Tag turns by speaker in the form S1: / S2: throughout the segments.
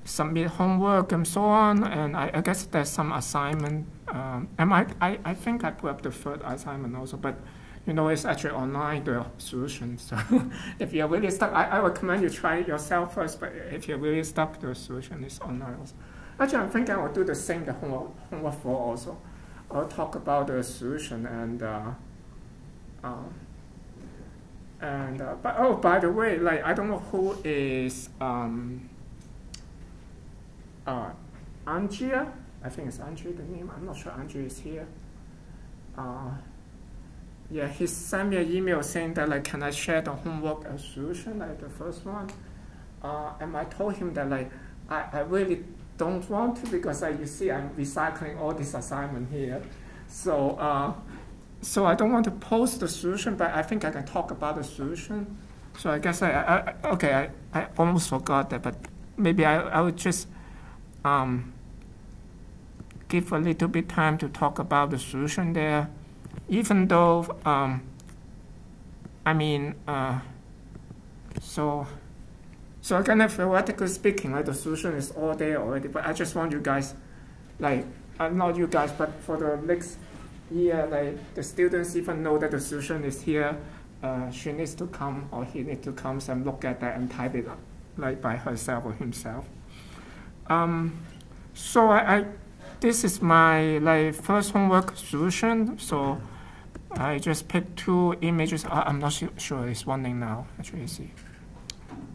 S1: submit homework and so on, and I guess there's some assignment. I think I put up the third assignment also, but it's actually online, the solution. So if you're really stuck, I recommend you try it yourself first, but if you're really stuck, the solution is online also. Actually, I think I will do the same, the homework for also. I'll talk about the solution but oh, by the way, like I don't know who is Andrea. I think it's Andrea the name. I'm not sure Andrea is here. Yeah, he sent me an email saying that like, can I share the homework and solution, like the first one? And I told him that like I really don't want to, because like you see I'm recycling all this assignment here. So so I don't want to post the solution, but I think I can talk about the solution. So I guess I almost forgot that, but maybe I would just give a little bit time to talk about the solution there, even though so again, theoretically speaking, like the solution is all there already, but I just want you guys, like not you guys, but for the next year, like the students even know that the solution is here. She needs to come, or he needs to come and look at that and type it like by herself or himself. So this is my like first homework solution. So I just picked 2 images. I'm not sure it's running now. Actually, see.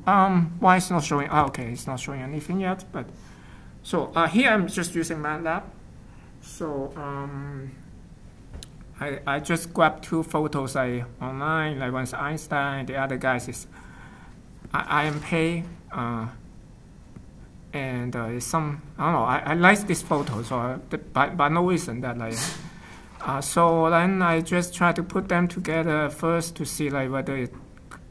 S1: Why it's not showing? Okay, it's not showing anything yet. But so here I'm just using MATLAB. So I just grabbed 2 photos online. Like one's Einstein, the other guy is IMP. And it's some, I don't know, I like this photo, so by no reason that like. So then I just try to put them together first to see like whether it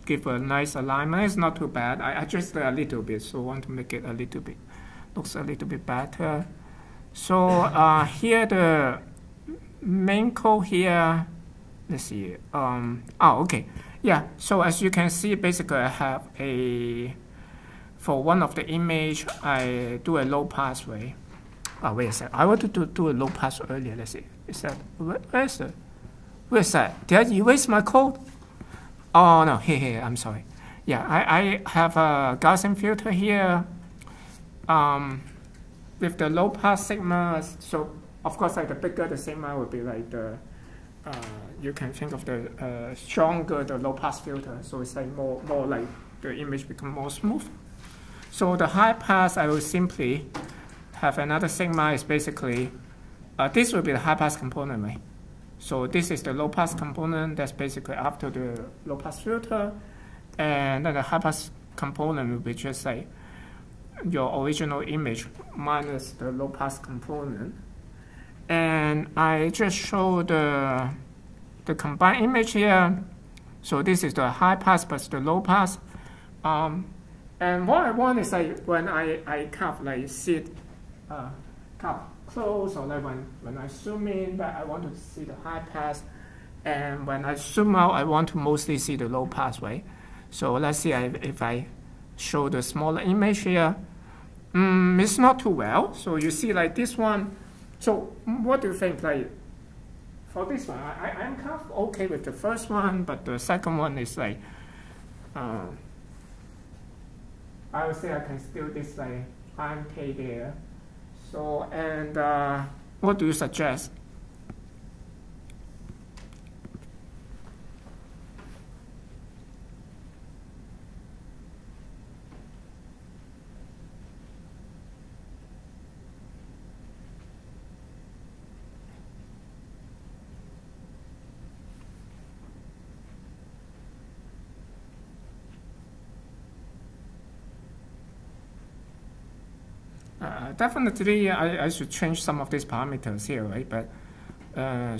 S1: give a nice alignment. It's not too bad. I adjusted a little bit, so I want to make it a little bit, looks a little bit better. So here the main code here, let's see. Okay, yeah. So as you can see, basically I have for one of the image, I do a low pass way. Wait a second. I want to do a low pass earlier. Let's see. Is that where's that? Did I erase my code? Oh no, here. I'm sorry. Yeah, I have a Gaussian filter here. With the low pass sigma. So of course, like the bigger the sigma would be, like the you can think of the stronger the low pass filter. So it's like more like the image become more smooth. So the high pass, I will simply have another sigma is basically, this will be the high pass component, right? So this is the low pass component that's basically after the low pass filter. And then the high pass component will be just like your original image minus the low pass component. And I just show the combined image here. So this is the high pass plus the low pass. And what I want is like when I kind of like see it kind of close, or like when I zoom in, but I want to see the high pass, and when I zoom out, I want to mostly see the low pass, right? So let's see if I show the smaller image here. It's not too well. So you see like this one. So what do you think? Like for this one, I'm kind of okay with the first one, but the second one is like. I would say I can still display IMK there. So, and what do you suggest? Definitely, I should change some of these parameters here, right? But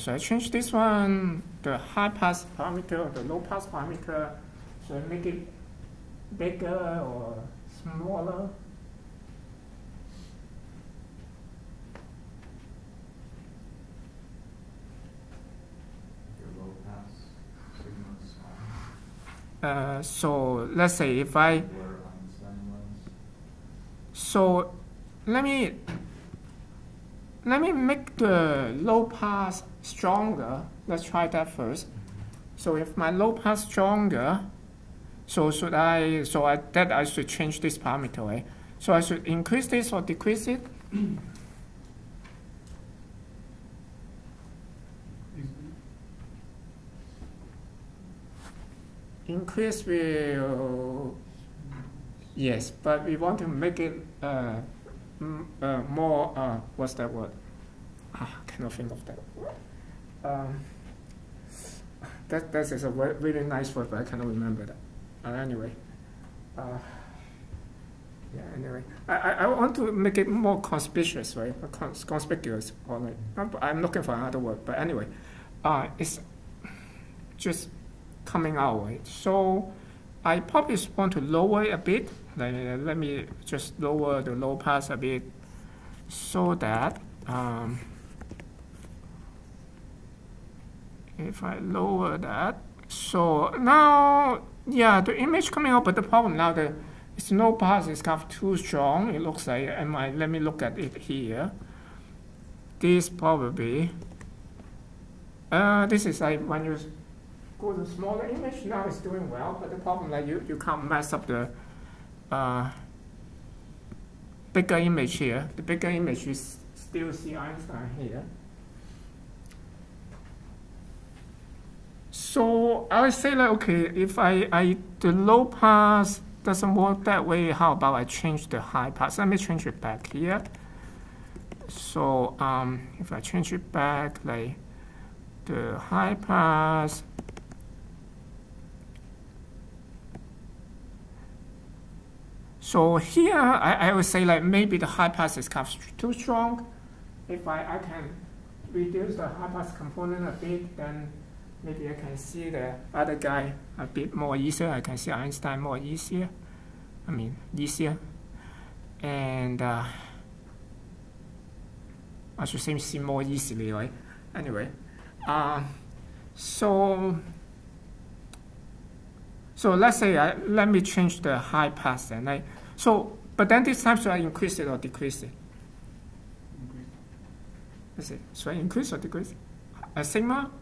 S1: so I change this one, the high pass parameter, the low pass parameter. So I make it bigger or smaller.
S2: Your low pass signal is small.
S1: So let's say if I. So let me make the low pass stronger. Let's try that first. So if my low pass stronger, so I should change this parameter, right? So I should increase this or decrease it? Increase will, yes, but we want to make it more, what's that word? I cannot think of that. That is a really nice word, but I cannot remember that. Anyway. Yeah, anyway. I want to make it more conspicuous, right? Conspicuous, or like, I'm looking for another word, but anyway. It's just coming out, right? So I probably want to lower it a bit. Let me just lower the low pass a bit so that if I lower that, so now, yeah, the image coming out, but the problem now, the low pass is kind of too strong. It looks like, let me look at it here. This probably, this is like when you go to smaller image, now it's doing well, but the problem like you can't mess up the bigger image here. The bigger image, you still see Einstein here. So I would say like, okay, if the low pass doesn't work that way, how about I change the high pass? Let me change it back here. So if I change it back, like the high pass, so here I would say like maybe the high pass is kind of too strong. If I can reduce the high pass component a bit, then maybe I can see the other guy a bit more easier. I can see Einstein more easier. Easier. And I should say see more easily, right? Anyway, so let's say let me change the high pass then. But then this time should I increase it or decrease it? Let's see. Should I increase or decrease? Sigma.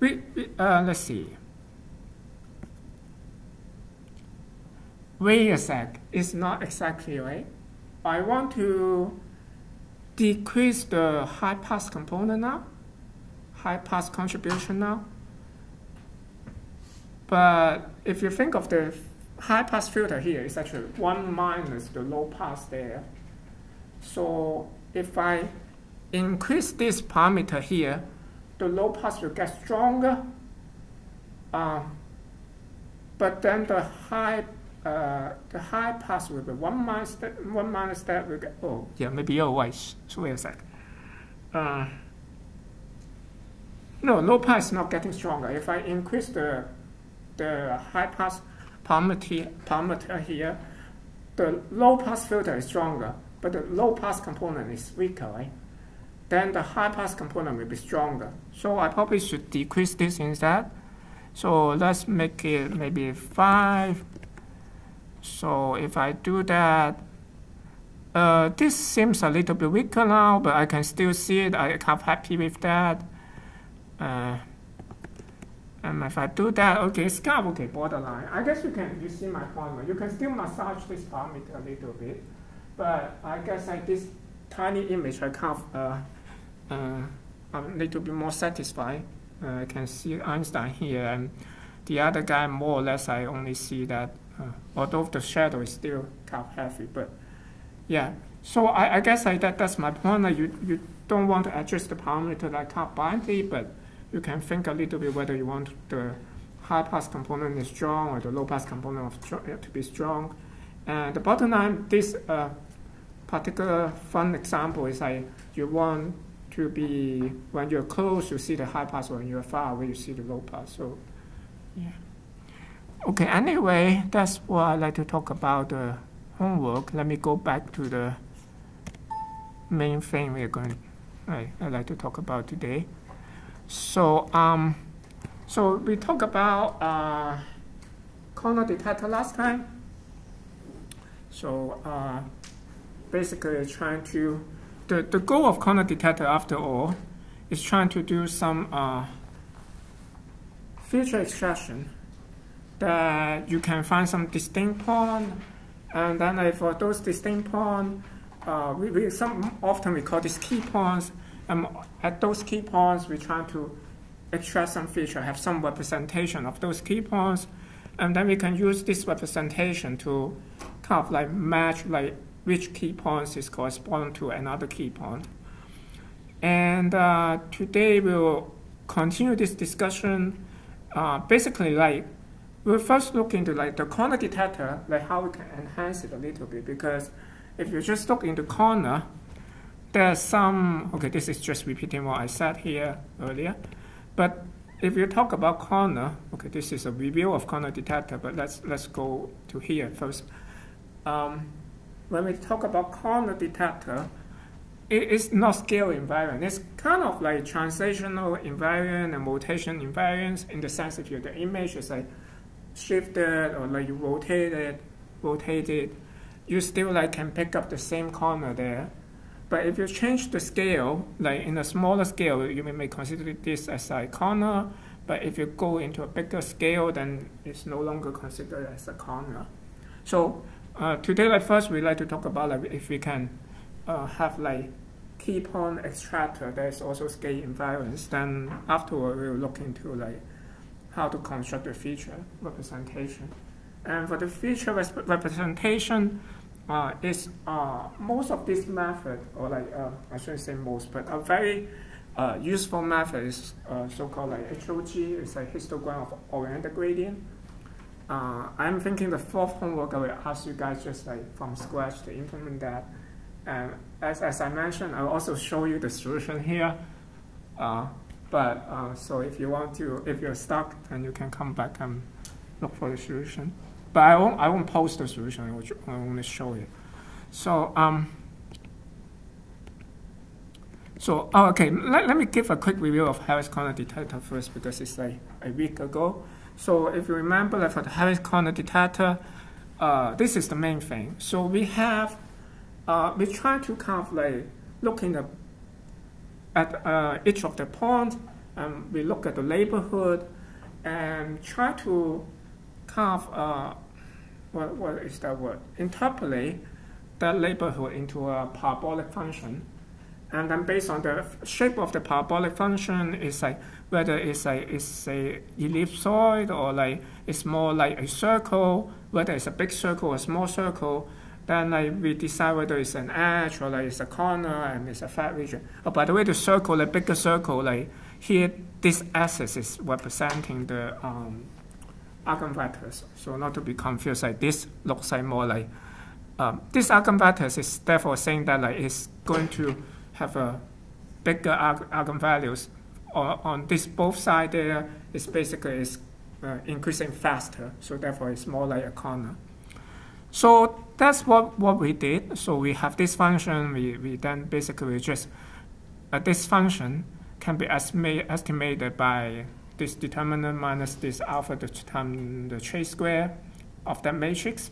S1: Let's see. Wait a sec. It's not exactly right. I want to decrease the high pass component now, high pass contribution now. But if you think of the high pass filter here, it's actually 1 minus the low pass there. So if I increase this parameter here, the low pass will get stronger. But then the high pass will be 1 minus that will get, oh yeah, maybe otherwise. So wait a sec. No, low pass is not getting stronger. If I increase the high pass parameter here, the low pass filter is stronger, but the low pass component is weaker, right? Then the high pass component will be stronger. So I probably should decrease this instead. So let's make it maybe 5. So if I do that, this seems a little bit weaker now, but I can still see it. I'm kind of happy with that. And if I do that, okay, it's kind of okay, borderline. I guess you see my point. You can still massage this parameter a little bit, but I guess like this tiny image, I kind of a little bit more satisfied. I can see Einstein here, and the other guy more or less I only see that, although the shadow is still kind of heavy, but yeah. So I guess like that's my point. Like you don't want to adjust the parameter like kind of blindly, but you can think a little bit whether you want the high pass component is strong or the low pass component to be strong. And the bottom line, this particular fun example is like you want to be, when you're close, you see the high pass, when you're far away, you see the low pass. So, yeah. Okay, anyway, that's what I like to talk about the homework. Let me go back to the main thing I like to talk about today. So, so we talked about corner detector last time. So basically trying to, the goal of corner detector after all is trying to do some feature extraction that you can find some distinct point, and then for those distinct points, often we call these key points, and at those key points we try to extract some feature, have some representation of those key points, and then we can use this representation to kind of like match like which key points is corresponding to another key point. And today we'll continue this discussion. Basically, like we'll first look into like the corner detector, like how we can enhance it a little bit, because if you just look into corner, there's some, okay, this is just repeating what I said here earlier, but if you talk about corner, okay, this is a review of corner detector, but let's go to here first. When we talk about corner detector, it is not scale invariant. It's kind of like translational invariant and rotation invariance, in the sense if the image is like shifted or like you rotate it, you still like can pick up the same corner there. But if you change the scale, like in a smaller scale, you may consider this as a corner. But if you go into a bigger scale, then it's no longer considered as a corner. So today, like first, we like to talk about like if we can have like key point extractor that is also scale invariance. Then afterward, we'll look into like how to construct the feature representation. And for the feature representation, is most of this method, or like I shouldn't say most, but a very useful method is so-called like HOG. It's a histogram of oriented gradient. I'm thinking the fourth homework I will ask you guys just like from scratch to implement that. And as I mentioned, I'll also show you the solution here. So if you want to, if you're stuck, then you can come back and look for the solution. But I won't post the solution. I will only show it. So okay. Let me give a quick review of Harris corner detector first, because it's like a week ago. So if you remember, like for the Harris corner detector, this is the main thing. So we have we try to kind of like look at each of the points, and we look at the neighborhood and try to kind of what is that word? Interpolate that neighborhood into a parabolic function, and then based on the shape of the parabolic function, it's like whether it's a ellipsoid or like it's more like a circle, whether it's a big circle or a small circle. Then like we decide whether it's an edge or like it's a corner and it's a flat region. Oh, by the way, the circle, the bigger circle, like here, this axis is representing the eigenvectors. So not to be confused, like this looks like more like this eigenvectors is therefore saying that like it's going to have a bigger eigenvalues on this both sides there. It's basically is increasing faster. So therefore, it's more like a corner. So that's what we did. So we have this function. We then basically just this function can be estimated by this determinant minus this alpha to determine the trace square of that matrix.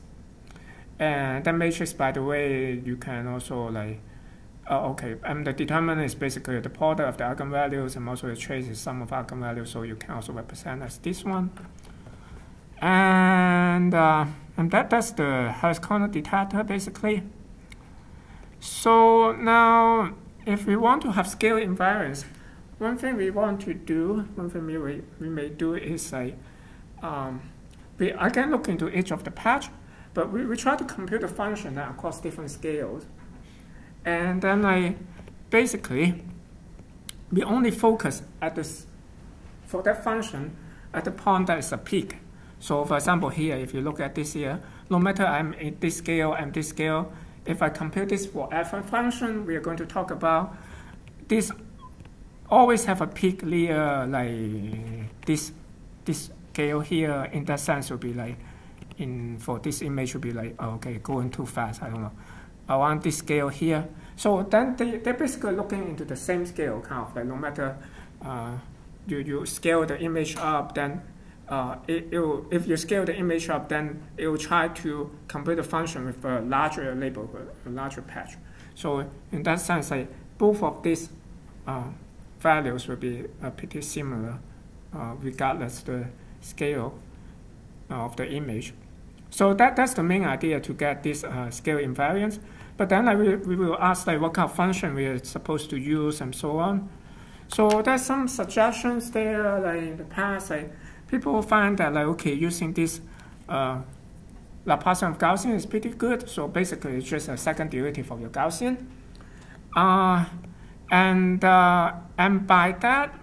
S1: And that matrix, by the way, you can also like, okay, and the determinant is basically the product of the eigenvalues, and also the trace is sum of eigenvalues, so you can also represent as this one. And that's the Harris corner detector, basically. So now, if we want to have scale invariance, one thing we may do is like, I can look into each of the patch, but we try to compute the function across different scales. And then basically, we only focus at this, for that function, at the point that is a peak. So for example here, if you look at this here, no matter I'm in this scale and this scale, if I compute this for f function we are going to talk about, this always have a peak near like this scale here. In that sense, will be like for this image will be like, oh, okay, going too fast. I don't know. I want this scale here. So then they're basically looking into the same scale, kind of like no matter you scale the image up, then if you scale the image up, then it will try to complete the function with a larger neighborhood, a larger patch. So in that sense, like both of these values will be pretty similar, regardless the scale of the image. So that's the main idea, to get this scale invariance. But then we will ask like what kind of function we are supposed to use and so on. So there's some suggestions there. Like in the past, like people find that like okay, using this Laplacian of Gaussian is pretty good. So basically, it's just a second derivative of your Gaussian. And by that,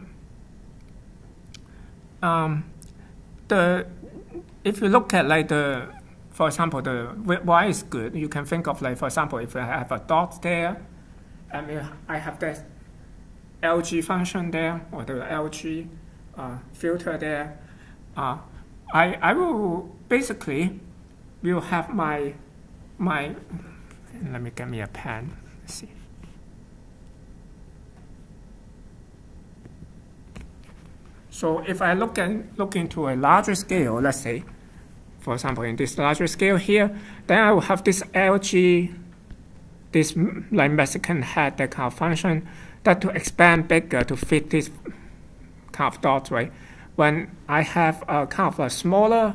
S1: if you look at like for example, the y is good. You can think of like, for example, if I have a dot there, and if I have that LG function there, or the LG filter there, I will basically will have my let me get me a pen. Let's see. So if I look into a larger scale, let's say, for example, in this larger scale here, then I will have this LG, this like Mexican hat, that kind of function, that to expand bigger to fit this kind of dot, right? When I have a kind of a smaller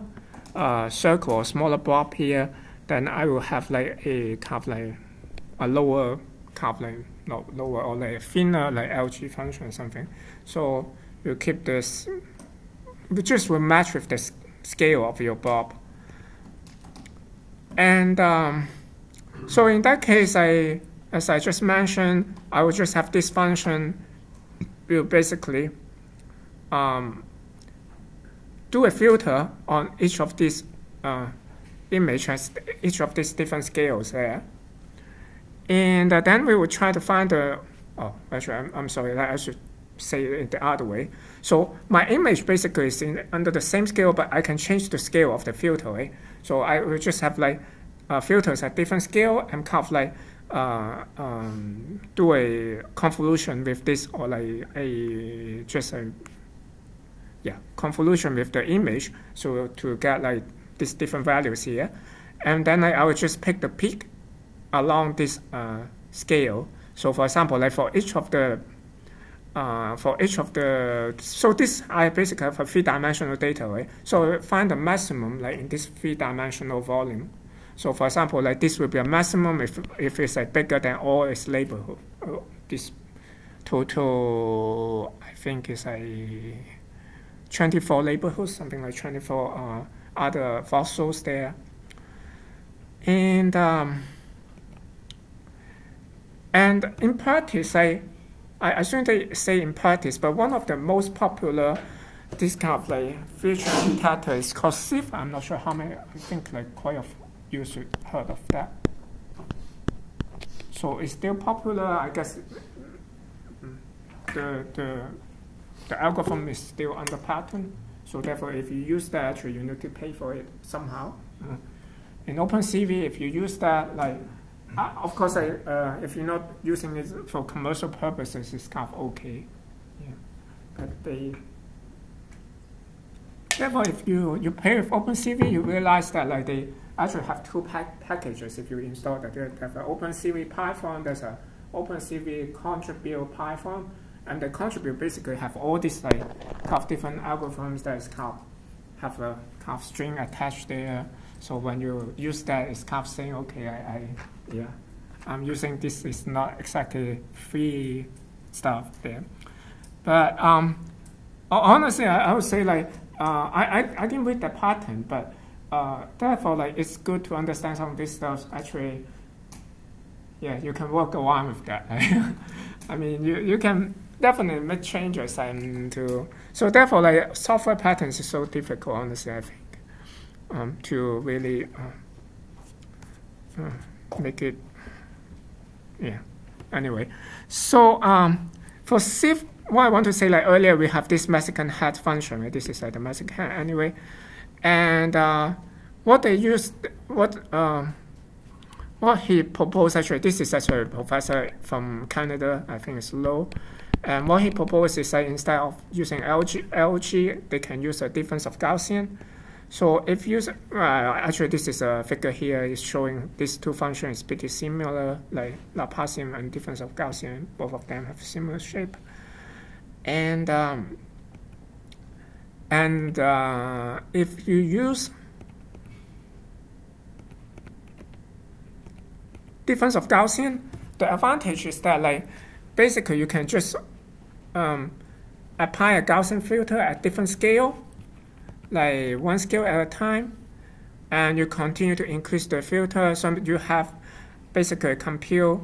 S1: circle or smaller blob here, then I will have like a kind of like a lower kind of like lower or like a thinner like LG function or something. So you keep this, which just will match with the scale of your blob. And so in that case, as I just mentioned, I will just have this function will basically do a filter on each of these images, each of these different scales there. And then we will try to find the, oh, actually, I'm sorry, I should say it the other way. So my image basically is under the same scale, but I can change the scale of the filter, right? So I will just have like filters at different scale and kind of like do a convolution with this, or like convolution with the image, so to get like these different values here. And then I will just pick the peak along this scale. So for example, like for each of the so this I basically have a three-dimensional data, right? So find the maximum like in this three-dimensional volume. So for example, like this will be a maximum if it's like bigger than all its neighborhood. This total, I think, is a 24 neighborhoods, something like 24 other fossils there. And in practice, I shouldn't say in practice, but one of the most popular this kind of like feature detector is called SIFT. I'm not sure how many, I think like quite a few you should heard of that. So it's still popular, I guess. The algorithm is still under patent, so therefore if you use that, actually you need to pay for it somehow. In OpenCV, if you use that, like of course, if you're not using it for commercial purposes, it's kind of okay. Yeah. But therefore, if you pay with OpenCV, you realize that like they actually have two packages. If you install that, they have an OpenCV Python. There's an OpenCV contribute Python, and the contribute basically have all these like kind of different algorithms that is kind of have a kind of string attached there. So when you use that, it's kind of saying, okay, I'm using this. It's not exactly free stuff there. But honestly, I would say like I didn't read the patent, but therefore like it's good to understand some of this stuff. Actually, yeah, you can work around with that. I mean, you can definitely make changes so therefore like software patents is so difficult, honestly, I think. To really make it, yeah. Anyway, so for SIFT, what I want to say, like earlier, we have this Mexican hat function. Right? This is like the Mexican hat anyway, and what they used, what he proposed actually. This is actually a professor from Canada. I think it's Low, And what he proposed is that instead of using LG, they can use a difference of Gaussian. So if you actually this is a figure here is showing these two functions is pretty similar, like Laplacian and difference of Gaussian. Both of them have similar shape. And if you use difference of Gaussian, the advantage is that like basically you can just apply a Gaussian filter at different scale, like one scale at a time, and you continue to increase the filter. So you have basically compute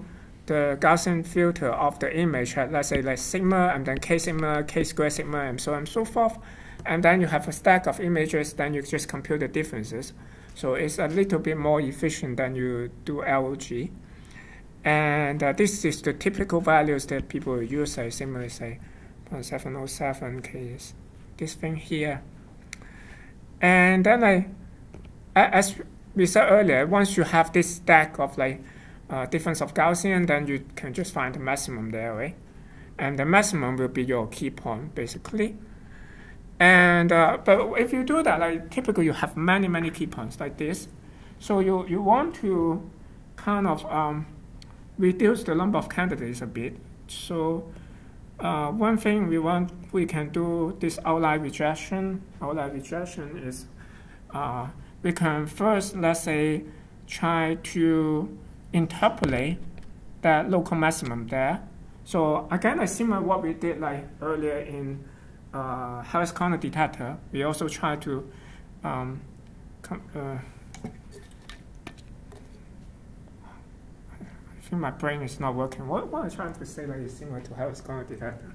S1: the Gaussian filter of the image at, let's say, like sigma, and then k sigma, k square sigma, and so on and so forth. And then you have a stack of images, then you just compute the differences. So it's a little bit more efficient than you do LOG. And this is the typical values that people use, like similarly, say, 0.707 k is this thing here. And then, as we said earlier, once you have this stack of like difference of Gaussian, then you can just find the maximum there, right? And the maximum will be your key point, basically. And but if you do that, like typically you have many key points like this. So you want to kind of reduce the number of candidates a bit. So one thing we can do this outlier rejection. Outlier rejection is we can first, let's say, try to interpolate that local maximum there. So again, like similar what we did like earlier in Harris corner detector. We also try to I think my brain is not working. What am I trying to say like is similar to Harris corner detector?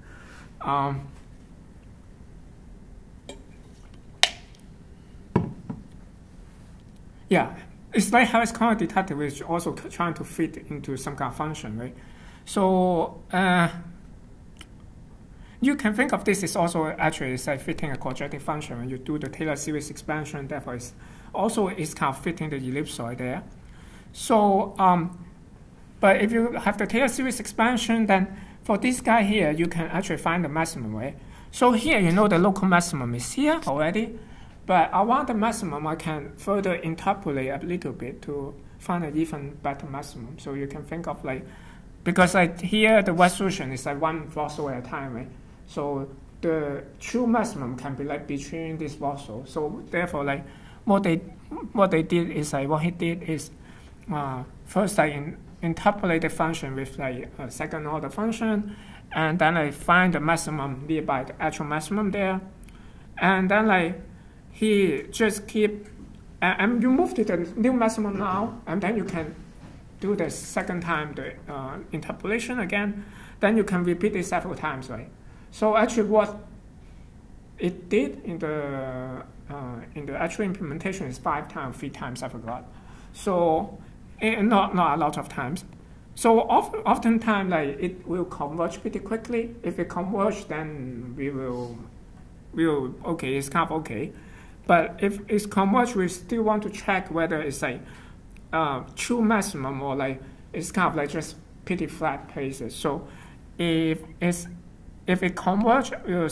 S1: Yeah, it's like Harris corner detector, which also trying to fit into some kind of function, right? So you can think of this as also actually it's like fitting a quadratic function when you do the Taylor series expansion. Therefore, it's kind of fitting the ellipsoid there. So, but if you have the Taylor series expansion, then for this guy here, you can actually find the maximum, right? So here, you know the local maximum is here already. But I want the maximum, I can further interpolate a little bit to find an even better maximum. So you can think of like, because like here the resolution is like one voxel at a time, right? So the true maximum can be like between this voxel. So therefore, like what he did is first I interpolate the function with like a second order function, and then I find the maximum nearby the actual maximum there, and then like he just keep, and you move to the new maximum now, and then you can do the second time the interpolation again. Then you can repeat it several times, right? So actually, what it did in the actual implementation is 5 times, 3 times, I forgot. So not a lot of times. So oftentimes, like it will converge pretty quickly. If it converge, then we will okay, it's kind of okay. But if it's converged, we still want to check whether it's like true maximum or like it's kind of like just pretty flat places. So if it converge, we'll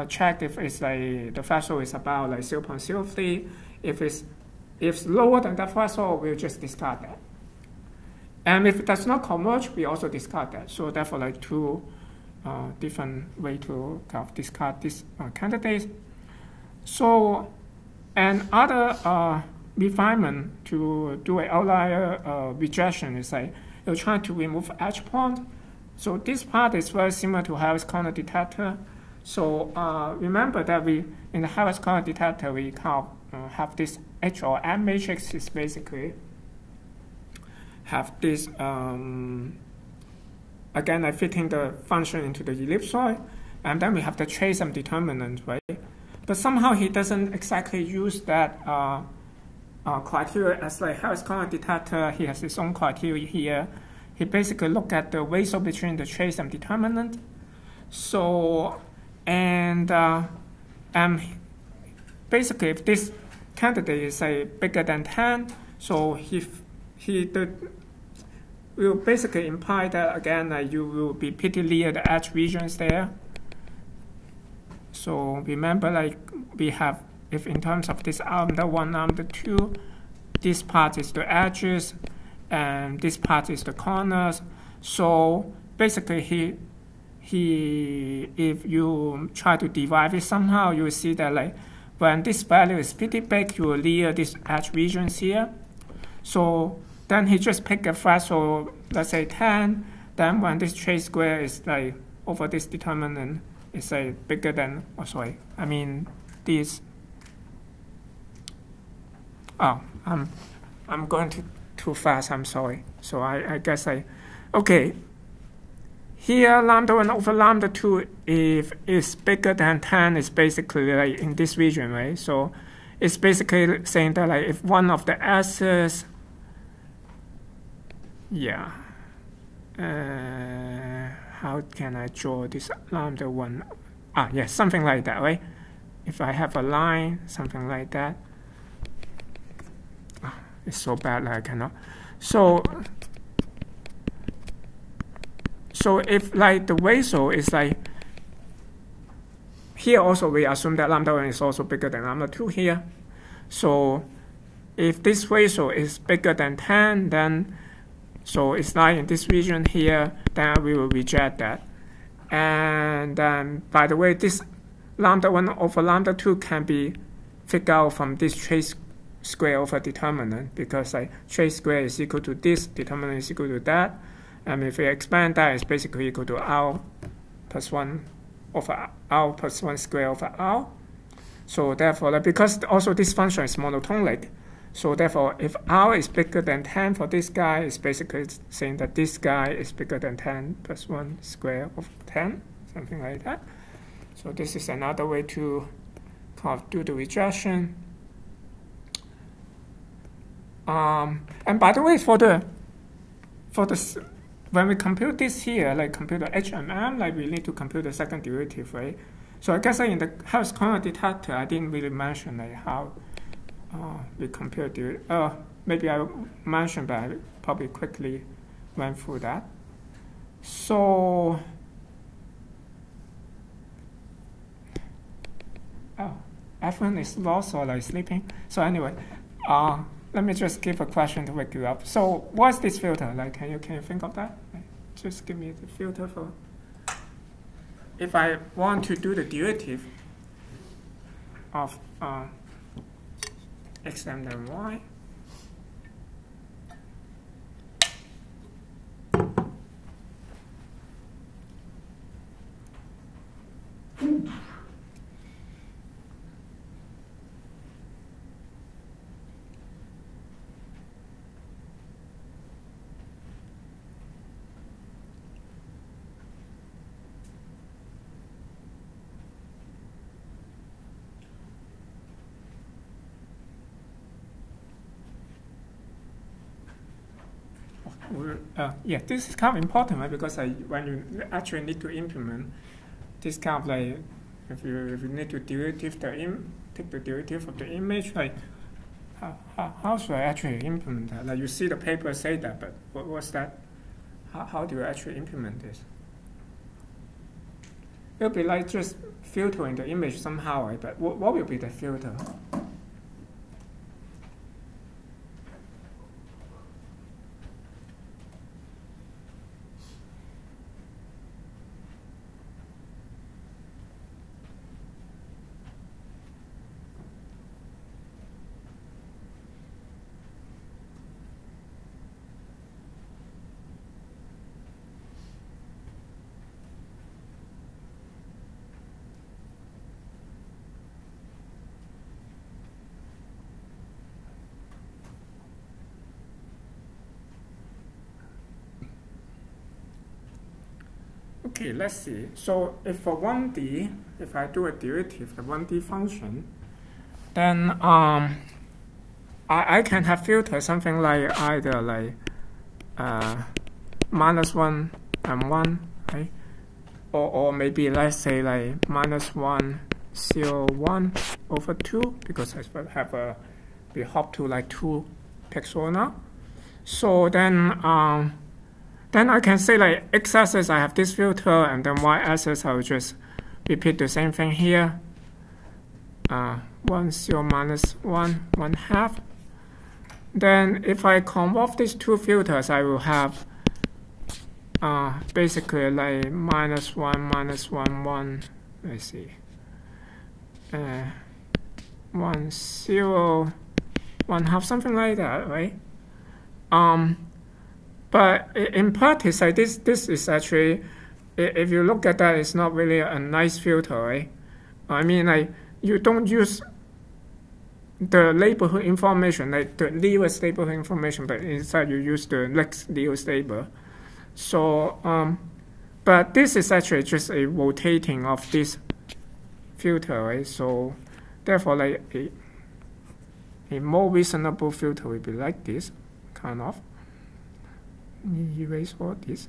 S1: check if it's like the threshold is about like 0.03. If it's lower than that threshold, we'll just discard that. And if it does not converge, we also discard that. So therefore, like two different way to kind of discard these candidates. So, and other refinement to do an outlier rejection is like you're trying to remove edge point. So this part is very similar to Harris corner detector. So remember that in the Harris corner detector we kind of have this H or M matrix is basically have this again I fitting the function into the ellipsoid, and then we have the trace and determinant, right? But somehow he doesn't exactly use that criteria as like Harris corner detector. He has his own criteria here. He basically look at the ratio between the trace and determinant. So, and basically if this candidate is say bigger than 10, so will basically imply that again you will be pretty near the edge regions there. So remember, like we have, if in terms of this lambda 1, lambda 2, this part is the edges and this part is the corners. So basically if you try to derive it somehow, you will see that like when this value is pretty big, you will near these edge regions here. So then he just picked a threshold, let's say 10. Then when this trace square is like over this determinant, it's like bigger than, oh sorry, I mean this. Oh, I'm going too fast, I'm sorry. So I guess okay. Here, lambda 1 over lambda 2, if it's bigger than 10, it's basically like in this region, right? So it's basically saying that like if one of the S's, yeah, how can I draw this lambda 1? Ah, yes, something like that, right? If I have a line, something like that. Ah, it's so bad that I cannot. So if like the ratio is like, here also we assume that lambda 1 is also bigger than lambda 2 here. So if this ratio is bigger than 10, then so it's like in this region here, then we will reject that. And then, by the way, this lambda 1 over lambda 2 can be figured out from this trace square over determinant, because like trace square is equal to this, determinant is equal to that. And if we expand that, it's basically equal to r plus 1 over r plus 1 square over r. So therefore, because also this function is monotonic, so therefore, if r is bigger than 10 for this guy, it's basically saying that this guy is bigger than 10 plus 1 square of 10, something like that. So this is another way to kind of do the rejection. And by the way, when we compute this here, like compute the HMM, like we need to compute the second derivative, right? So I guess in the Harris corner detector, I didn't really mention like how we compute the, maybe I mentioned, but I probably quickly went through that. So, everyone is lost or like sleeping. So anyway, let me just give a question to wake you up. So what's this filter? Like, can you think of that? Like, just give me the filter for, if I want to do the derivative of x and then y. Yeah, this is kind of important, right? Because when you actually need to implement this kind of like, if you need to take the derivative of the image, like how should I actually implement that? Like you see the paper say that, but what's that? How do you actually implement this? It'll be like just filtering the image somehow, right? But what will be the filter? Okay, let's see. So if for 1D, if I do a derivative, a 1D function, then I can have filter something like either like -1 and 1, right? Or maybe let's say like -1, 0, 1 over 2, because I we hop to like 2 pixels now. So then then I can say like x-axis I have this filter, and then y-axis I will just repeat the same thing here. 1, 0, minus 1, 1/2. Then if I convolve these two filters, I will have basically like -1, -1, 1. Let's see. 1, 0, 1/2, something like that, right? But in practice, like this is actually, if you look at that, it's not really a nice filter, right? I mean, like you don't use the neighborhood information, like the nearest neighborhood information, but instead you use the next nearest neighbor. So, but this is actually just a rotating of this filter, right? So, therefore, like a more reasonable filter will be like this, kind of. Erase all this.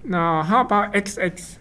S1: Now, how about XX?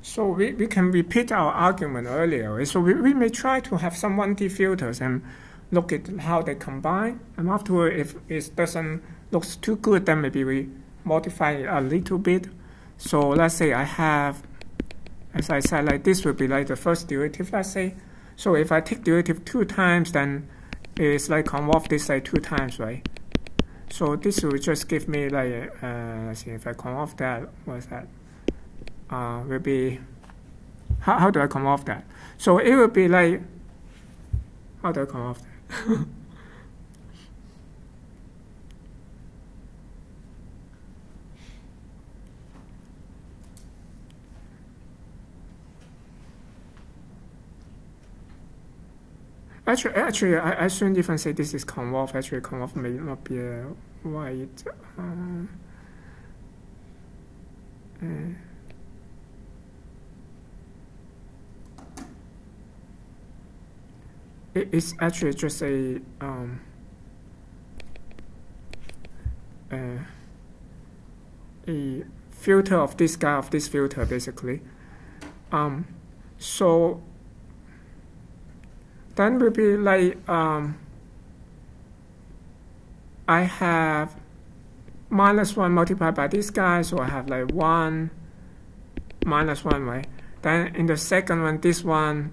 S1: So we can repeat our argument earlier. Right? So we may try to have some 1D filters and look at how they combine. And afterward, if it doesn't look too good, then maybe we modify it a little bit. So let's say I have, as I said, like this will be like the first derivative, let's say. So if I take derivative 2 times, then it's like convolve this like 2 times, right? So this will just give me like, let's see, if I convolve that, what's that? Will be, how do I come off that? So it will be like, how do I come off that? Actually, I shouldn't even say this is convolve. Actually, convolve may not be a right. It's actually just a filter of this guy, of this filter, basically. So then will be like I have -1 multiplied by this guy, so I have like 1, -1, right? Then in the second one, this one,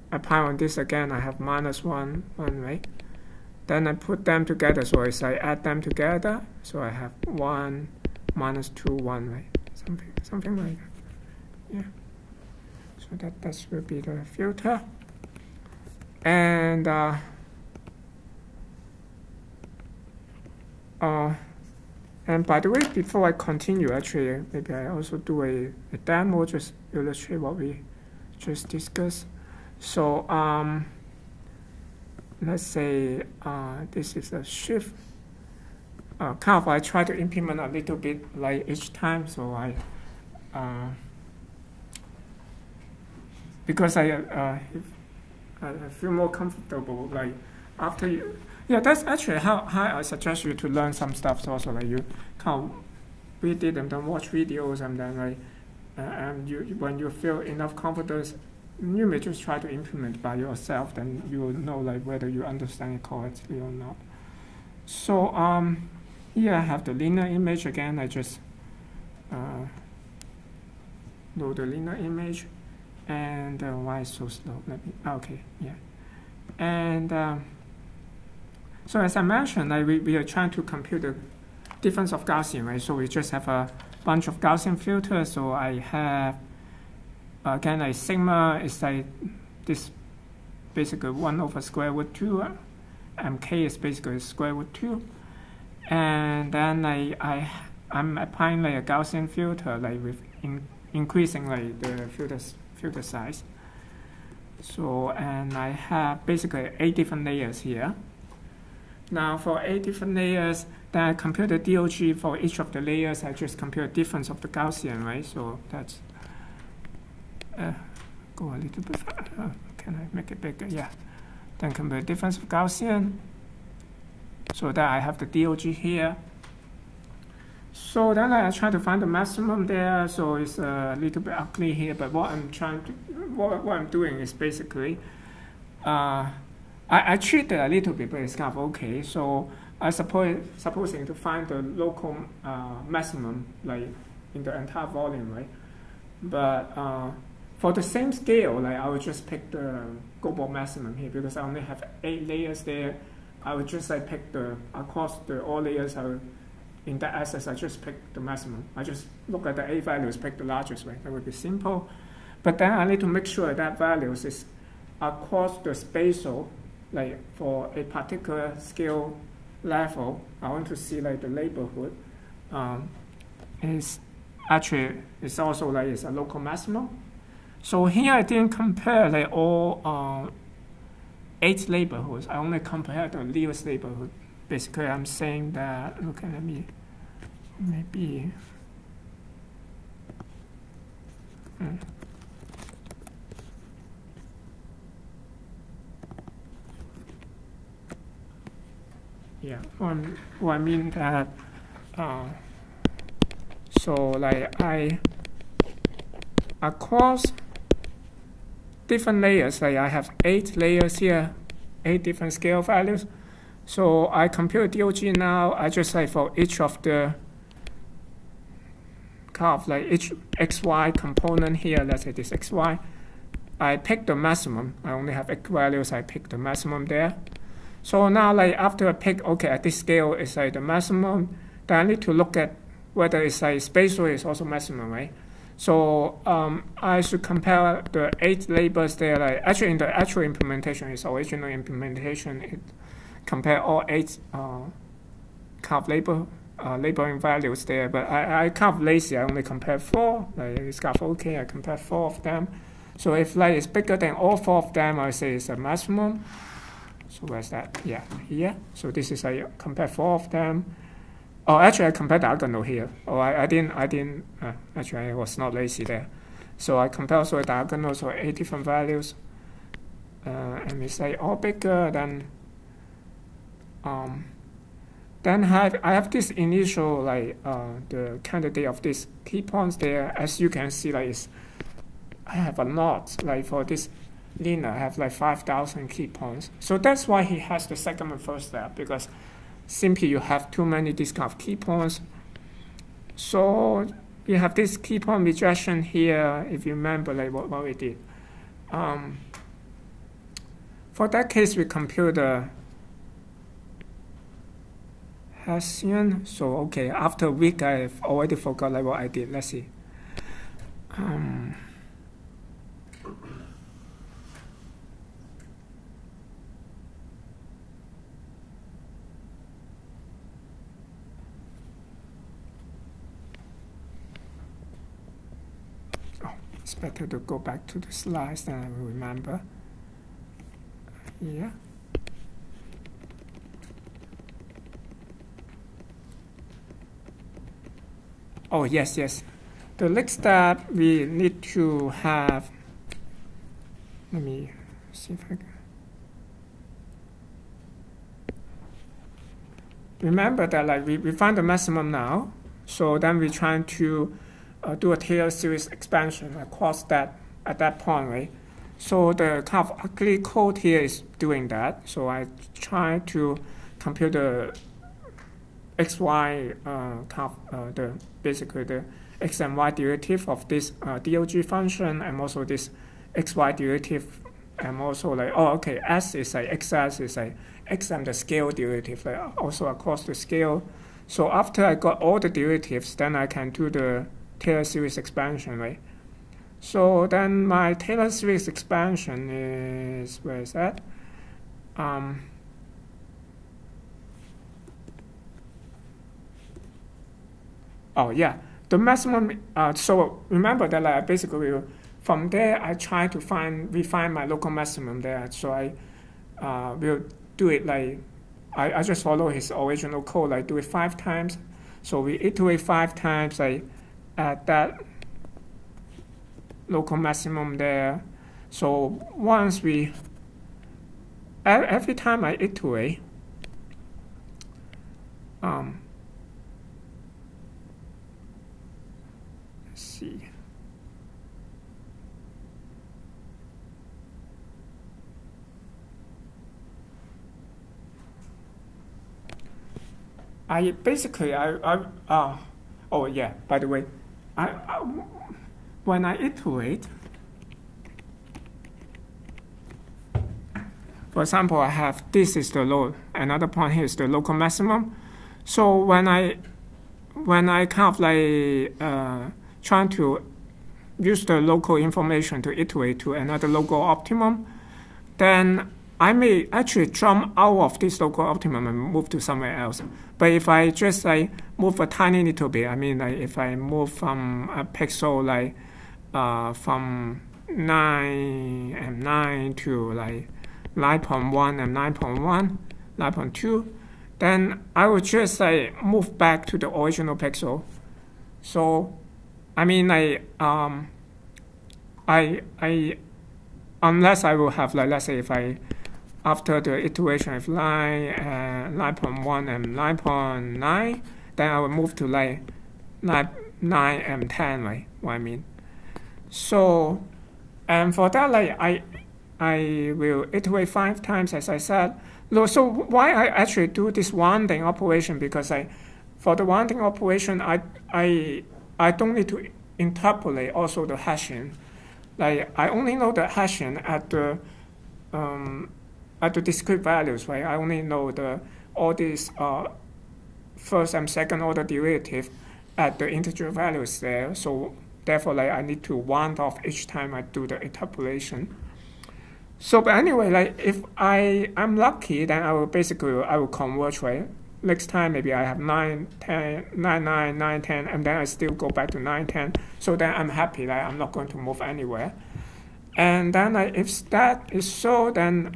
S1: apply on this again, I have -1, 1, right? Then I put them together, so as I add them together, so I have 1, -2, 1, right? Something like that. Yeah. So that will be the filter. And by the way, before I continue, actually, maybe I also do a demo, just illustrate what we just discussed. So let's say this is a shift. Kind of I try to implement a little bit like each time, so I because I feel more comfortable like after you. Yeah, that's actually how I suggest you to learn some stuff. Also, like you kind of read it and then watch videos, and then like and when you feel enough confidence, you may just try to implement by yourself. Then you will know like whether you understand it correctly or not. So here I have the linear image again. I just load the linear image, and why is so slow? Let me. Okay, yeah, and. So as I mentioned, like we are trying to compute the difference of Gaussian, right? So we just have a bunch of Gaussian filters. So I have, again, like sigma is like this, basically 1 over square root 2, and k is basically square root 2. And then I'm applying like a Gaussian filter, like with increasing like the filter size. So, and I have basically 8 different layers here. Now for 8 different layers, then I compute the DOG for each of the layers. I just compute the difference of the Gaussian, right? So that's go a little bit. Can I make it bigger? Yeah. Then compare difference of Gaussian. So that I have the DOG here. So then I try to find the maximum there. So it's a little bit ugly here, but what I'm doing is basically I treat it a little bit, but it's kind of okay. So I supposing to find the local maximum, like in the entire volume, right? But for the same scale, like I would just pick the global maximum here because I only have 8 layers there. I would just like pick across all layers. In that access, I just pick the maximum. I just look at the 8 values, pick the largest, right? That would be simple. But then I need to make sure that values is across the spatial, like for a particular scale level. I want to see like the neighborhood is actually it's also like it's a local maximum. So here I didn't compare like all 8 neighborhoods. I only compare the nearest neighborhood. Basically, I'm saying that. Okay, let me maybe. Yeah, well, I mean that. So like I across different layers, like I have 8 layers here, 8 different scale values. So I compute DOG now. I just like for each of the curve, like each XY component here, let's say this XY, I pick the maximum. I only have X values, I pick the maximum there. So now like after I pick, okay, at this scale it's like the maximum, then I need to look at whether it's like spatial is also maximum, right? So I should compare the 8 labels there. Like actually in the actual implementation, its original implementation, it compare all 8 curve labeling values there. But I kind of lazy. I only compare 4. Like it's kind of okay. I compare 4 of them. So if like it's bigger than all 4 of them, I say it's a maximum. So where's that? Yeah, here. So this is I compare 4 of them. Oh, actually, I compared diagonal here. Oh, I didn't. Actually, I was not lazy there. So I compare also a diagonal, so 8 different values. And we say all bigger than. Then I have this initial like the candidate of these key points there. As you can see, like I have a lot. Like for this linear, I have like 5,000 key points. So that's why he has the second and first step, because simply you have too many these kind of key points. So you have this key point rejection here, if you remember like what we did. For that case, we compute the Hessian. So okay, after a week, I've already forgot like what I did. Let's see. It's better to go back to the slides, then I will remember. Yeah. Oh, yes. The next step, we need to have, let me see if I can. Remember that like we find the maximum now, so then we're trying to do a Taylor series expansion across that at that point, right? So the kind of ugly code here is doing that. So I try to compute the XY basically the X and Y derivative of this DOG function, and also this XY derivative, and also like S is like XS is like X and the scale derivative, like also across the scale. So after I got all the derivatives, then I can do the Taylor series expansion, right? So then my Taylor series expansion is, where is that? Oh yeah, the maximum. So remember that like basically from there I try to refine my local maximum there. So I will do it like I just follow his original code. Like do it 5 times. So we iterate 5 times. Like at that local maximum there. So once we every time I iterate, let's see. Oh yeah, by the way, when I iterate, for example, I have this is the low, another point here is the local maximum. So when I kind of like trying to use the local information to iterate to another local optimum, then I may actually jump out of this local optimum and move to somewhere else. But if I just like move a tiny little bit, I mean like if I move from a pixel like from 9 and 9 to like 9.1 and 9.1, 9.2, then I would just like move back to the original pixel. So I mean like unless I will have like, let's say if I after the iteration of 9.1 and 9.9, then I will move to like 9 and 10, right? What I mean. So, and for that, like I will iterate 5 times, as I said. So why I actually do this rounding operation? Because for the rounding operation, I don't need to interpolate also the hashing. Like I only know the hashing at the discrete values, right? I only know all these first and second order derivative at the integer values there. So therefore, like I need to round off each time I do the interpolation. So, but anyway, like if I'm lucky, then I will converge, right? Next time maybe I have 9, 10, 9, 9, 9, 10, and then I still go back to 9, 10. So then I'm happy that I'm not going to move anywhere. And then if that is so, then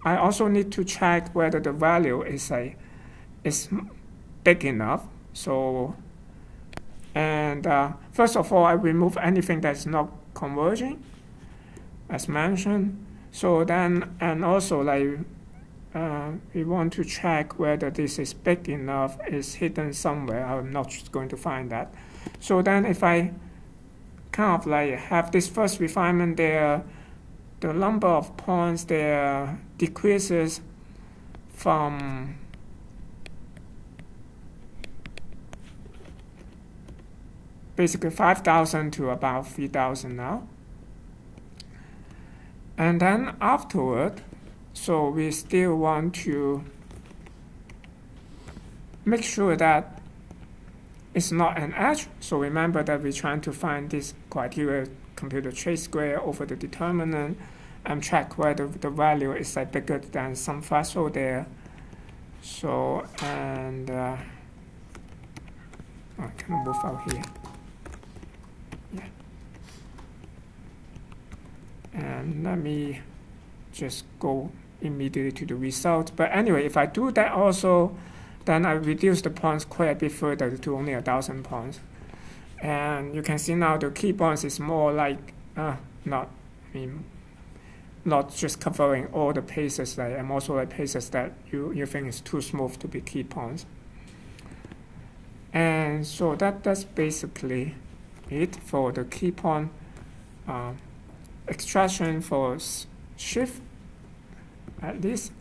S1: I also need to check whether the value is big enough. So, and first of all, I remove anything that's not converging, as mentioned. So then, and also like we want to check whether this is big enough, is hidden somewhere. I'm not just going to find that. So then if I kind of like have this first refinement there, the number of points there decreases from basically 5,000 to about 3,000 now. And then afterward, so we still want to make sure that it's not an edge. So remember that we're trying to find this criteria, compute the trace square over the determinant, and check whether the value is like bigger than some threshold there. So, and I can move out here. Yeah. And let me just go immediately to the result. But anyway, if I do that also, then I reduce the points quite a bit further to only 1,000 points. And you can see now the key points is more like not just covering all the places, like, and also like places that you think is too smooth to be key points. And so that's basically it for the key point extraction for SIFT, at least.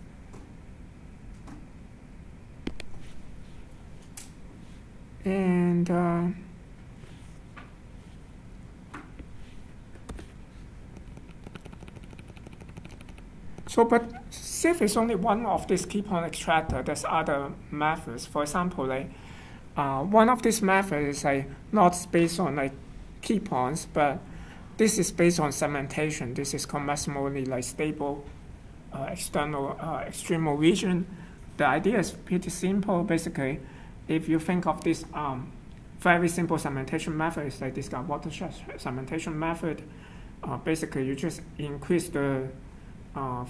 S1: And so, but SIFT is only one of these key point extractor. There's other methods. For example, like one of these methods is like not based on like key points, but this is based on segmentation. This is called maximally like stable external extremal region. The idea is pretty simple. Basically, if you think of this very simple segmentation method, it's like this watershed segmentation method. Basically, you just increase the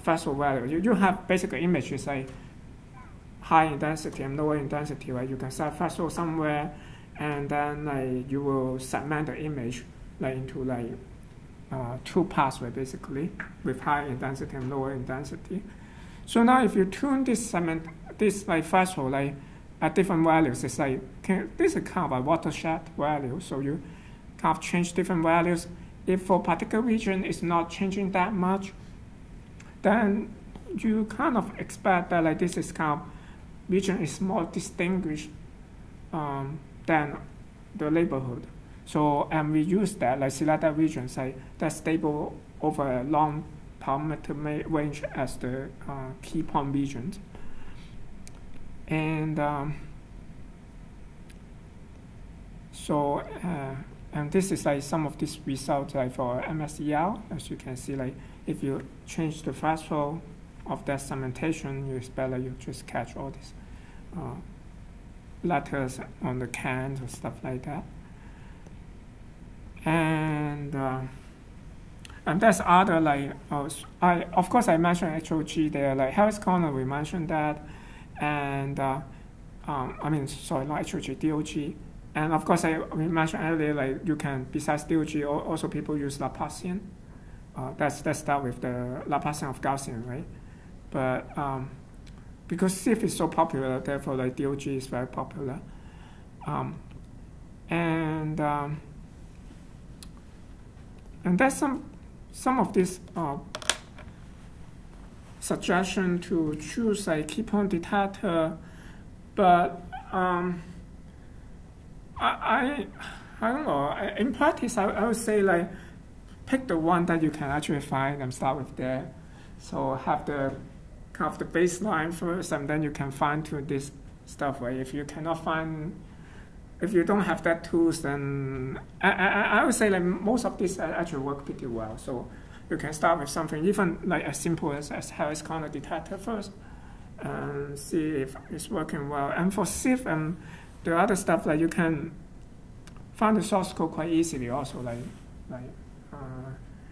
S1: threshold value. You have basically images like high in density and lower in density, right? You can set threshold somewhere, and then like you will segment the image like into like 2 pathways basically, with high in density and lower in density. So now if you tune this like threshold like at different values, it's like this is kind of a watershed value. So you kind of change different values. If for particular region it's not changing that much, then you kind of expect that like this is kind of region is more distinguished than the neighborhood. So and we use that like select that regions like that's stable over a long parameter range as the key point regions. And and this is like some of these results like for MSEL. As you can see, like if you change the threshold of that segmentation, you expect like you just catch all these letters on the cans or stuff like that. And there's other like of course I mentioned HOG there, like Harris Corner we mentioned that, and I mean sorry not HOG, DOG. And of course, we mentioned earlier, like you can, besides DOG, also people use Laplacian. Let's start with the Laplacian of Gaussian, right? But because SIFT is so popular, therefore, like DOG is very popular. And there's some of this suggestion to choose a key point detector, but I don't know. In practice, I would say like pick the one that you can actually find and start with there. So have the kind of the baseline first, and then you can fine tune this stuff. Right? If you cannot find, if you don't have that tools, then I would say like most of these actually work pretty well. So you can start with something even like as simple as Harris Corner detector first, and see if it's working well. And for SIFT and the other stuff, like you can find the source code quite easily. Also, like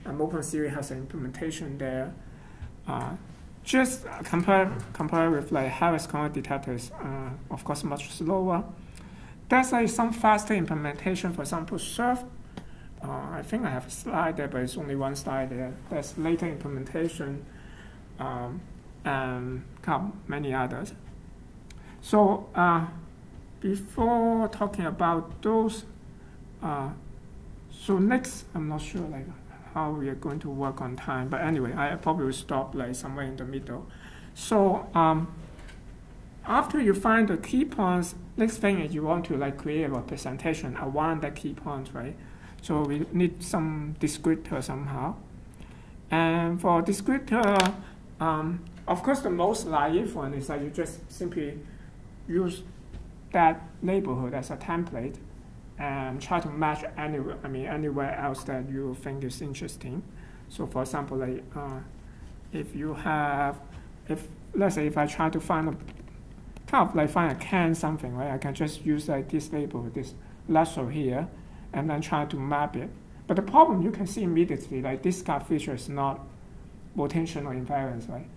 S1: Open Series has an implementation there. Just compare with like Harris Corner detectors. Of course, much slower. There's like some faster implementation. For example, SIFT. I think I have a slide there, but it's only one slide there. There's later implementation, and many others. So. Before talking about those, so next, I'm not sure like how we are going to work on time, but anyway, I probably will stop like somewhere in the middle. So after you find the key points, next thing is you want to like create a representation around the key points, right? So we need some descriptor somehow. And for descriptor, of course, the most naive one is that you just simply use that neighborhood as a template and try to match anywhere else that you think is interesting. So for example, like let's say if I try to find find a can something, right? I can just use like this neighborhood, this lasso here, and then try to map it. But the problem you can see immediately, like this kind of feature is not rotational invariance, right?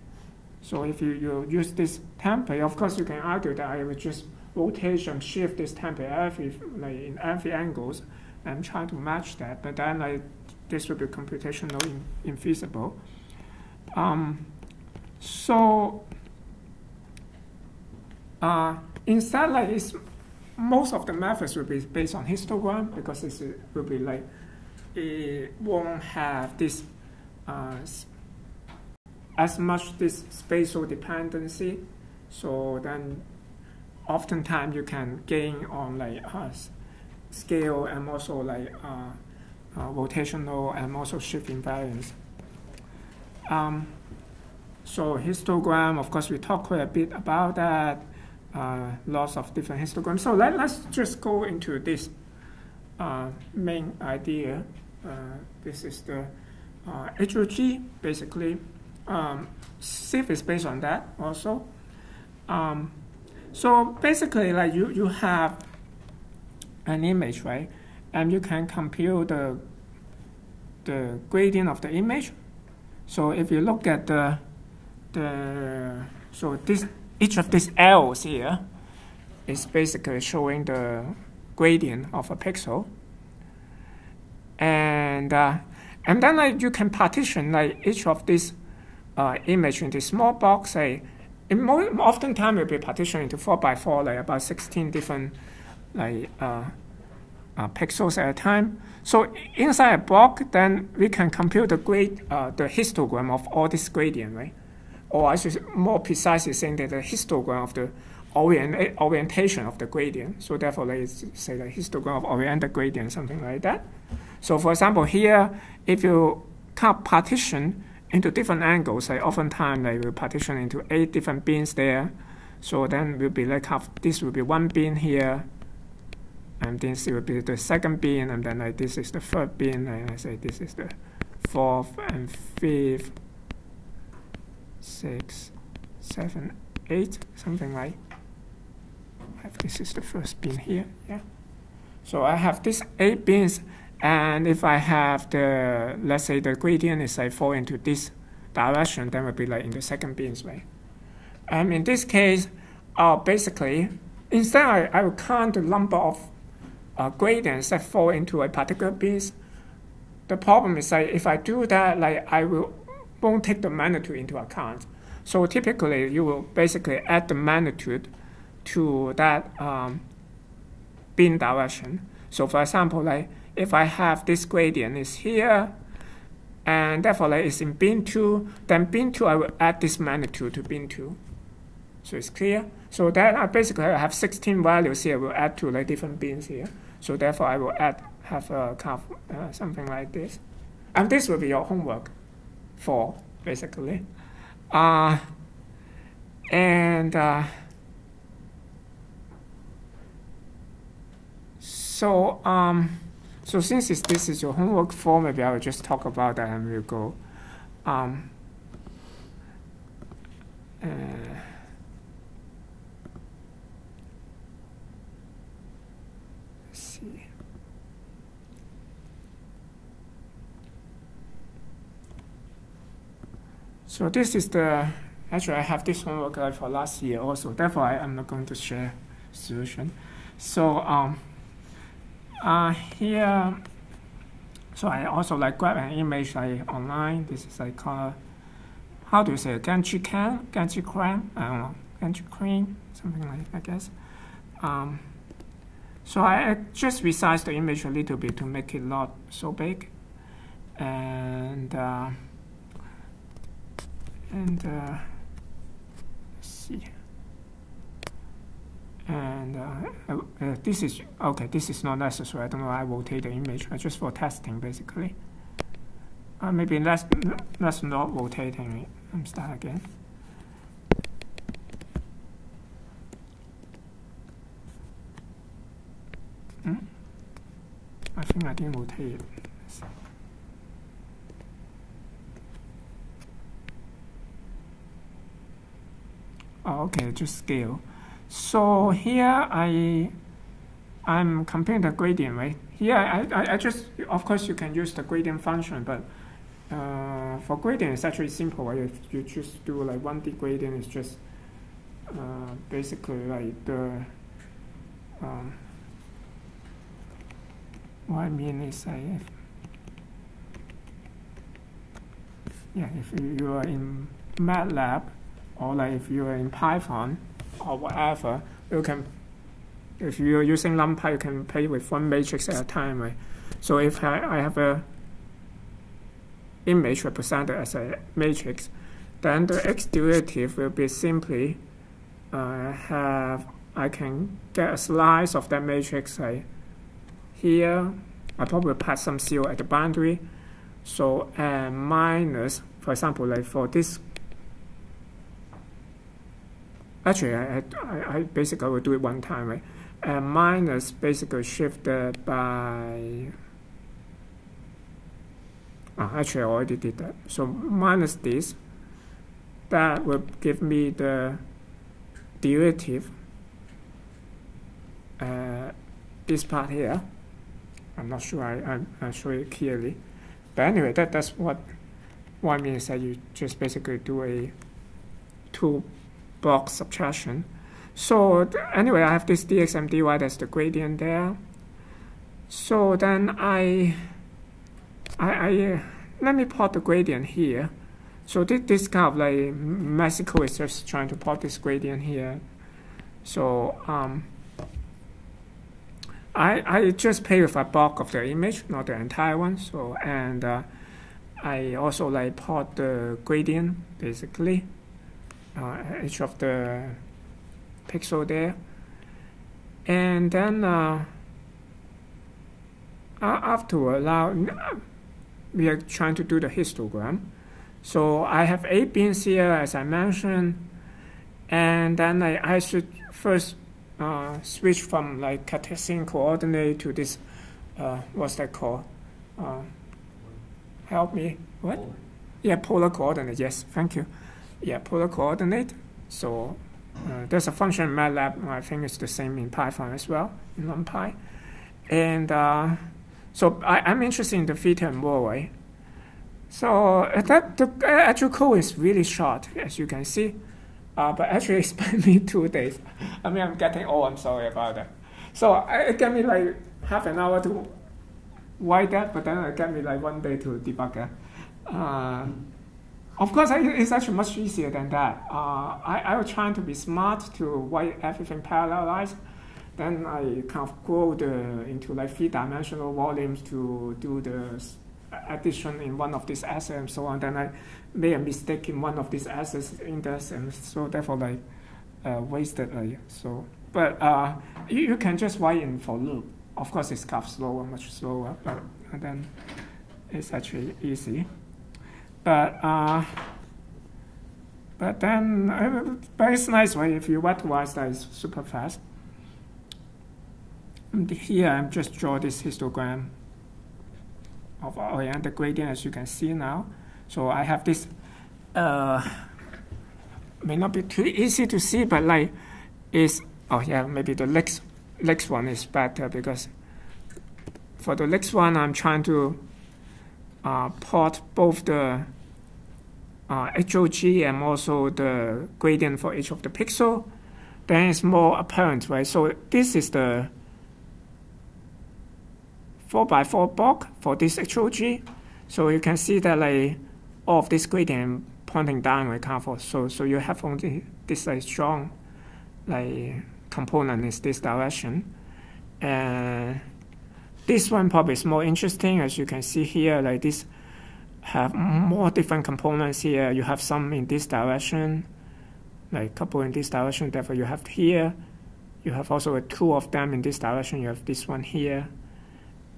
S1: So if you use this template, of course you can argue that I would just rotation shift this template in every angles and try to match that, but then like this would be computationally infeasible. Instead, like most of the methods will be based on histogram because it will be like it won't have this as much this spatial dependency. So then oftentimes you can gain on like scale and also like rotational and also shift invariance. So histogram, of course, we talked quite a bit about that. Lots of different histograms. So let's just go into this main idea. This is the HOG, basically. SIFT is based on that also. So basically, like you have an image, right? And you can compute the gradient of the image. So if you look at each of these L's here is basically showing the gradient of a pixel. And then like you can partition like each of these image into small box, say, oftentimes it will be partitioned into 4x4, like about 16 different pixels at a time. So inside a block, then we can compute the histogram of all this gradient, right? Or I should more precisely saying that the histogram of the orientation of the gradient. So therefore, let's say the histogram of oriented gradient, something like that. So for example, here, if you can't partition into different angles, like oftentimes they will partition into 8 different bins there. So then will be like this will be one bin here, and this will be the second bin, and then like this is the third bin, and I say this is the fourth and fifth, 6, 7, 8, something like. This is the first bin here, yeah. So I have these 8 bins, and if I have the, let's say the gradient is like fall into this direction, then it will be like in the second bins, right? In this case, basically, instead I will count the number of gradients that fall into a particular bins. The problem is that if I do that, like I won't take the magnitude into account. So typically, you will basically add the magnitude to that bin direction. So for example, like if I have this gradient is here, and therefore like it's in bin 2, then bin 2 I will add this magnitude to bin 2. So it's clear. So that I basically have 16 values here. We'll add to like different bins here. So therefore I will have a kind of something like this, and this will be your homework for basically. So since this is your homework for, maybe I will just talk about that and we'll go. Let's see. So this is actually I have this homework like for last year also. Therefore, I'm not going to share solution. So here, so I also like grab an image like online. This is like called, how do you say it? Gantry crane? I don't know, Gantry crane, something like I guess. So I just resized the image a little bit to make it not so big, and let's see. And this is okay. This is not necessary. I don't know. I rotate the image just for testing, basically. Maybe let's not rotating it. I'm start again. I think I didn't rotate it. Oh, okay, just scale. So here I'm comparing the gradient, right? Here I just, of course you can use the gradient function, but for gradient it's actually simple, right? If you just do like 1D gradient, it's just basically like the what I mean is if you are in MATLAB, or like if you are in Python or whatever, you can, if you're using NumPy, you can play with one matrix at a time, right? So if I have a image represented as a matrix, then the x derivative will be simply I can get a slice of that matrix like here. I probably pass some 0 at the boundary. So minus, for example, like for this. Actually, I basically will do it one time, right? Minus basically shifted by. Actually, I already did that. So minus this, that will give me the derivative. This part here. I'm not sure I show it clearly, but anyway, that's what I mean is that you just basically do a 2-block subtraction. So anyway, I have this dx and dy, that's the gradient there. So then let me plot the gradient here. So this kind of like Mexico is just trying to plot this gradient here. So I just play with a block of the image, not the entire one. So and I also like plot the gradient basically, each of the pixel there, and then afterward now we are trying to do the histogram. So I have 8 bins here as I mentioned, and then I should first switch from like Cartesian coordinate to this what's that called? Help me. What? Polar. Yeah, polar coordinate. Yes, thank you. Yeah, polar coordinate. So there's a function in MATLAB. I think it's the same in Python as well, in NumPy. And so I'm interested in the theta and more, right? So the actual code is really short, as you can see. But actually it spent me 2 days. I mean, I'm getting old, I'm sorry about that. So it gave me like half an hour to write that, but then it gave me like 1 day to debug it. Of course, it's actually much easier than that. I was trying to be smart to write everything parallelized. Then I kind of grow into like 3-dimensional volumes to do the addition in one of these assets and so on. Then I made a mistake in one of these assets index, and so therefore like wasted so. But you can just write in for loop. Of course, it's kind of slower, much slower, but then it's actually easy. But then it's nice, right? If you vectorize that, it's super fast. And here I'm just draw this histogram of oriented gradient, as you can see now. So I have this, may not be too easy to see, but like is, oh yeah, maybe the next one is better, because for the next one I'm trying to plot both the HOG and also the gradient for each of the pixel. Then it's more apparent, right? So this is the 4x4 block for this HOG. So you can see that like all of this gradient pointing down, right? So you have only this like strong like component is this direction. And this one probably is more interesting, as you can see here, like this have more different components here. You have some in this direction, like a couple in this direction, therefore you have here. You have also 2 of them in this direction. You have this one here.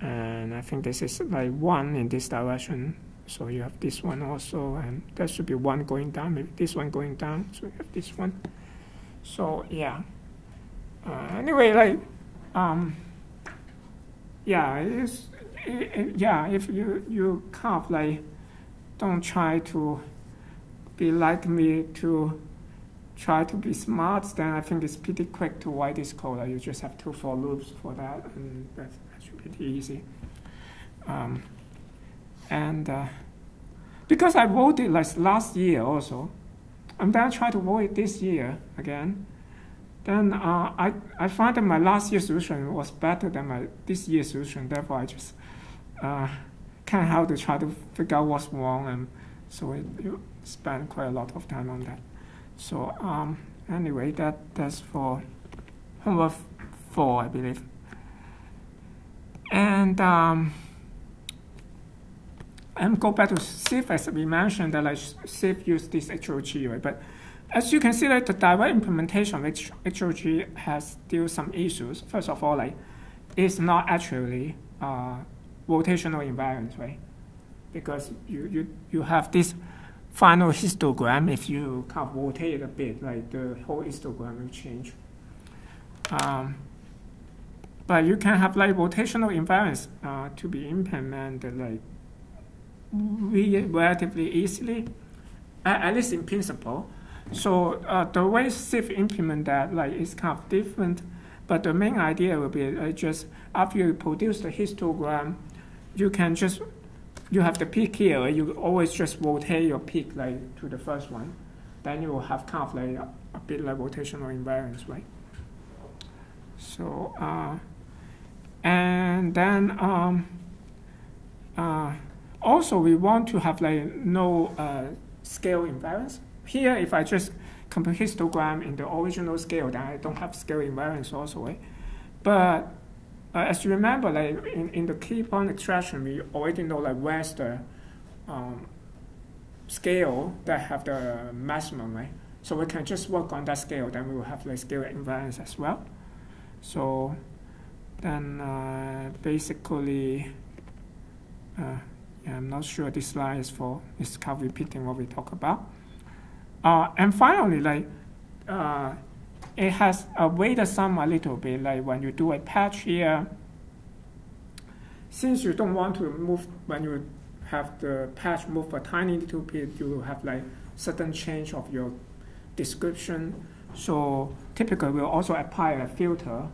S1: And I think this is like 1 in this direction. So you have this one also, and there should be 1 going down, maybe this one going down. So you have this one. So yeah. Anyway, like, yeah, if you kind of like don't try to be like me to try to be smart, then I think it's pretty quick to write this code. Like you just have 2 for loops for that, and that's actually pretty easy. Because I wrote it like last year also, and then I tried to write it this year again. Then I find that my last year's solution was better than this year's solution. Therefore, I just can't help to try to figure out what's wrong, and so you spend quite a lot of time on that. So anyway, that's for homework 4, I believe. And go back to SIFT, as we mentioned that like SIFT use this HOG, right? But as you can see, like the direct implementation of HOG has still some issues. First of all, like it's not actually rotational invariance, right? Because you have this final histogram. If you kind of rotate it a bit, like the whole histogram will change. But you can have like rotational invariance to be implemented like relatively easily, at least in principle. So the way SIFT implement that like is kind of different, but the main idea will be just after you produce the histogram, you can just you have the peak here. You always just rotate your peak like to the first one, then you will have kind of like a bit like rotational invariance, right? So and then also we want to have like no scale invariance. Here, if I just compare histogram in the original scale, then I don't have scale invariance also, right? But as you remember, like in the key point extraction, we already know like where's the scale that have the maximum, right? So we can just work on that scale, then we will have like scale invariance as well. So then basically, yeah, I'm not sure this slide is for, it's kind of repeating what we talk about. And finally, like it has a weighted sum a little bit, like when you do a patch here, since you don't want to move, when you have the patch move a tiny little bit, you will have like certain change of your description. So typically we'll also apply a filter,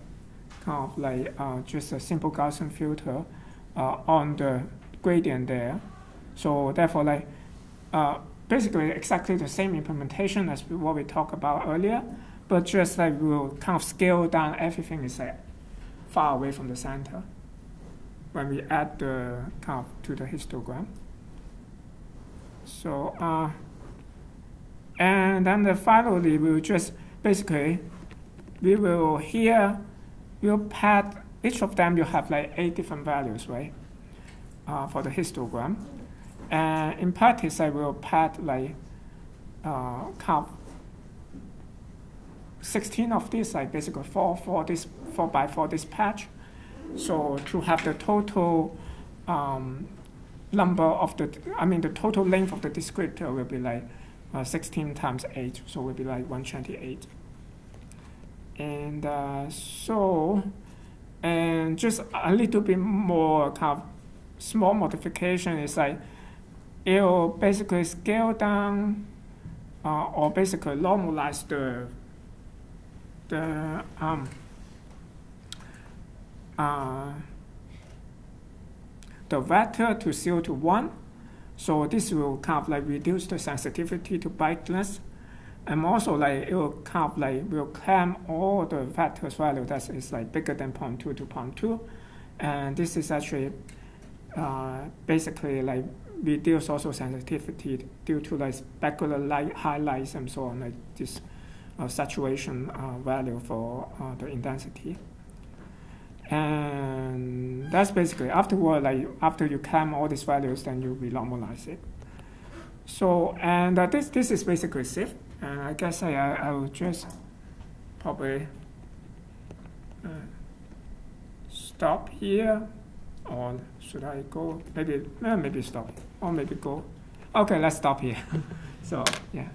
S1: kind of like just a simple Gaussian filter on the gradient there. So therefore, like basically exactly the same implementation as what we talked about earlier, but just like we'll kind of scale down everything is like far away from the center when we add the kind of to the histogram. So and then finally we'll just basically we will here we'll pad each of them. You have like 8 different values, right? For the histogram, and in practice I will pad like kind of 16 of these, like basically 4 by 4 this patch. So to have the total number of the, the total length of the descriptor will be like 16 times 8, so it will be like 128. And and just a little bit more kind of small modification is like it will basically scale down or basically normalize the vector to 0 to 1. So this will kind of like reduce the sensitivity to brightness, and also like it will kind of like will clamp all the vectors value that is like bigger than 0.2 to 0.2, and this is actually basically like reduce also sensitivity due to like specular light highlights and so on, like this saturation value for the intensity. And that's basically afterward, like after you clamp all these values, then you renormalize it. So and this is basically SIFT, and I guess I will just probably stop here, or should I go? Maybe stop, or maybe go. Okay, let's stop here. So yeah.